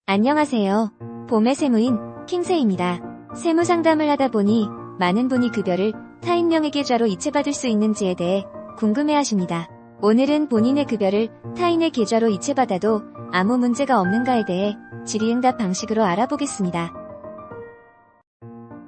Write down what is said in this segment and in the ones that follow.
안녕하세요. 봄의 세무인 킹세입니다. 세무 상담을 하다 보니 많은 분이 급여를 타인명의 계좌로 이체받을 수 있는지에 대해 궁금해하십니다. 오늘은 본인의 급여를 타인의 계좌로 이체받아도 아무 문제가 없는가에 대해 질의응답 방식으로 알아보겠습니다.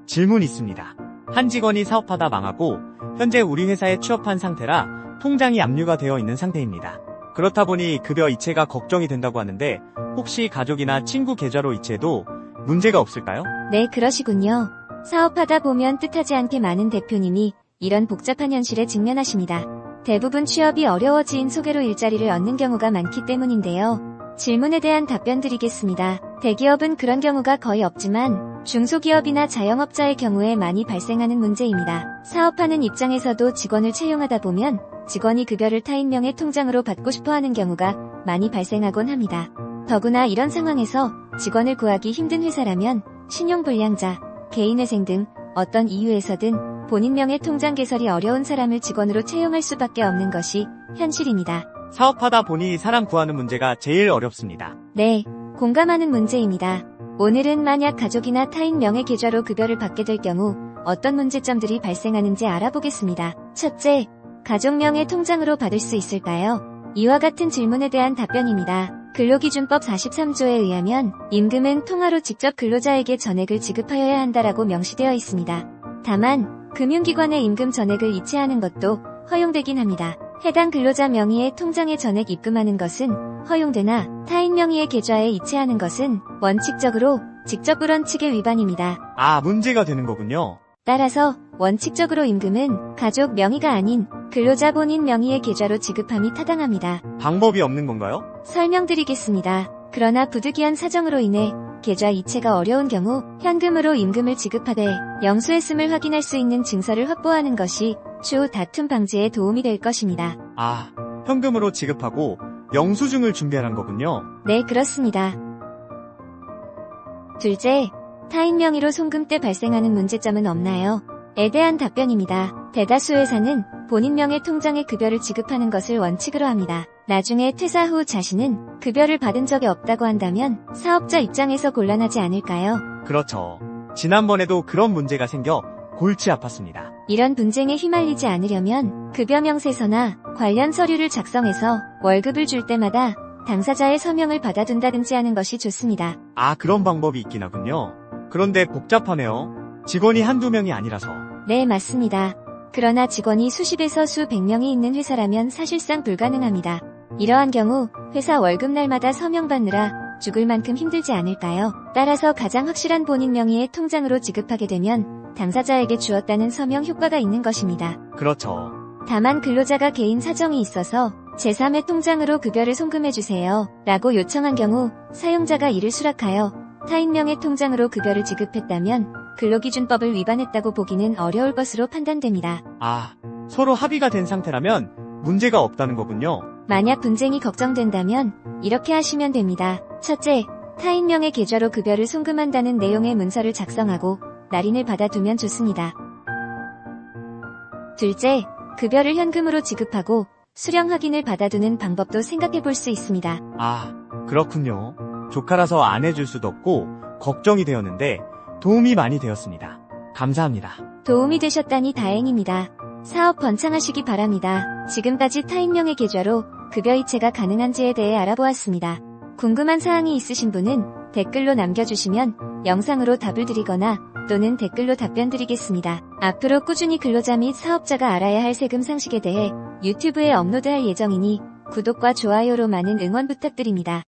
질문 있습니다. 한 직원이 사업하다 망하고 현재 우리 회사에 취업한 상태라 통장이 압류가 되어 있는 상태입니다. 그렇다 보니 급여 이체가 걱정이 된다고 하는데 혹시 가족이나 친구 계좌로 이체해도 문제가 없을까요? 네, 그러시군요. 사업하다 보면 뜻하지 않게 많은 대표님이 이런 복잡한 현실에 직면하십니다. 대부분 취업이 어려워진 소개로 일자리를 얻는 경우가 많기 때문인데요. 질문에 대한 답변 드리겠습니다. 대기업은 그런 경우가 거의 없지만 중소기업이나 자영업자의 경우에 많이 발생하는 문제입니다. 사업하는 입장에서도 직원을 채용하다 보면 직원이 급여를 타인명의 통장으로 받고 싶어하는 경우가 많이 발생하곤 합니다. 더구나 이런 상황에서 직원을 구하기 힘든 회사라면 신용불량자, 개인회생 등 어떤 이유에서든 본인 명의 통장 개설이 어려운 사람을 직원으로 채용할 수밖에 없는 것이 현실입니다. 사업하다 보니 사람 구하는 문제가 제일 어렵습니다. 네, 공감하는 문제입니다. 오늘은 만약 가족이나 타인 명의 계좌로 급여를 받게 될 경우 어떤 문제점들이 발생하는지 알아보겠습니다. 첫째, 가족 명의 통장으로 받을 수 있을까요? 이와 같은 질문에 대한 답변입니다. 근로기준법 43조에 의하면 임금은 통화로 직접 근로자에게 전액을 지급하여야 한다라고 명시되어 있습니다. 다만 금융기관에 임금 전액을 이체하는 것도 허용되긴 합니다. 해당 근로자 명의의 통장에 전액 입금하는 것은 허용되나 타인 명의의 계좌에 이체하는 것은 원칙적으로 직접불원칙의 위반입니다. 문제가 되는 거군요. 따라서 원칙적으로 임금은 가족 명의가 아닌 근로자 본인 명의의 계좌로 지급함이 타당합니다. 방법이 없는 건가요? 설명드리겠습니다. 그러나 부득이한 사정으로 인해 계좌 이체가 어려운 경우 현금으로 임금을 지급하되 영수했음을 확인할 수 있는 증서를 확보하는 것이 추후 다툼 방지에 도움이 될 것입니다. 현금으로 지급하고 영수증을 준비하는 거군요. 네, 그렇습니다. 둘째, 타인 명의로 송금 때 발생하는 문제점은 없나요? 에 대한 답변입니다. 대다수 회사는 본인 명의 통장에 급여를 지급하는 것을 원칙으로 합니다. 나중에 퇴사 후 자신은 급여를 받은 적이 없다고 한다면 사업자 입장에서 곤란하지 않을까요? 그렇죠. 지난번에도 그런 문제가 생겨 골치 아팠습니다. 이런 분쟁에 휘말리지 않으려면 급여 명세서나 관련 서류를 작성해서 월급을 줄 때마다 당사자의 서명을 받아둔다든지 하는 것이 좋습니다. 그런 방법이 있긴 하군요. 그런데 복잡하네요. 직원이 한두 명이 아니라서. 네, 맞습니다. 그러나 직원이 수십에서 수백 명이 있는 회사라면 사실상 불가능합니다. 이러한 경우 회사 월급날마다 서명받느라 죽을 만큼 힘들지 않을까요? 따라서 가장 확실한 본인 명의의 통장으로 지급하게 되면 당사자에게 주었다는 서명 효과가 있는 것입니다. 그렇죠. 다만 근로자가 개인 사정이 있어서 제3의 통장으로 급여를 송금해주세요 라고 요청한 경우 사용자가 이를 수락하여 타인 명의 통장으로 급여를 지급했다면 근로기준법을 위반했다고 보기는 어려울 것으로 판단됩니다. 서로 합의가 된 상태라면 문제가 없다는 거군요. 만약 분쟁이 걱정된다면 이렇게 하시면 됩니다. 첫째, 타인 명의 계좌로 급여를 송금한다는 내용의 문서를 작성하고 날인을 받아두면 좋습니다. 둘째, 급여를 현금으로 지급하고 수령 확인을 받아두는 방법도 생각해 볼 수 있습니다. 그렇군요. 조카라서 안 해줄 수도 없고 걱정이 되었는데 도움이 많이 되었습니다. 감사합니다. 도움이 되셨다니 다행입니다. 사업 번창하시기 바랍니다. 지금까지 타인 명의 계좌로 급여 이체가 가능한지에 대해 알아보았습니다. 궁금한 사항이 있으신 분은 댓글로 남겨주시면 영상으로 답을 드리거나 또는 댓글로 답변 드리겠습니다. 앞으로 꾸준히 근로자 및 사업자가 알아야 할 세금 상식에 대해 유튜브에 업로드할 예정이니 구독과 좋아요로 많은 응원 부탁드립니다.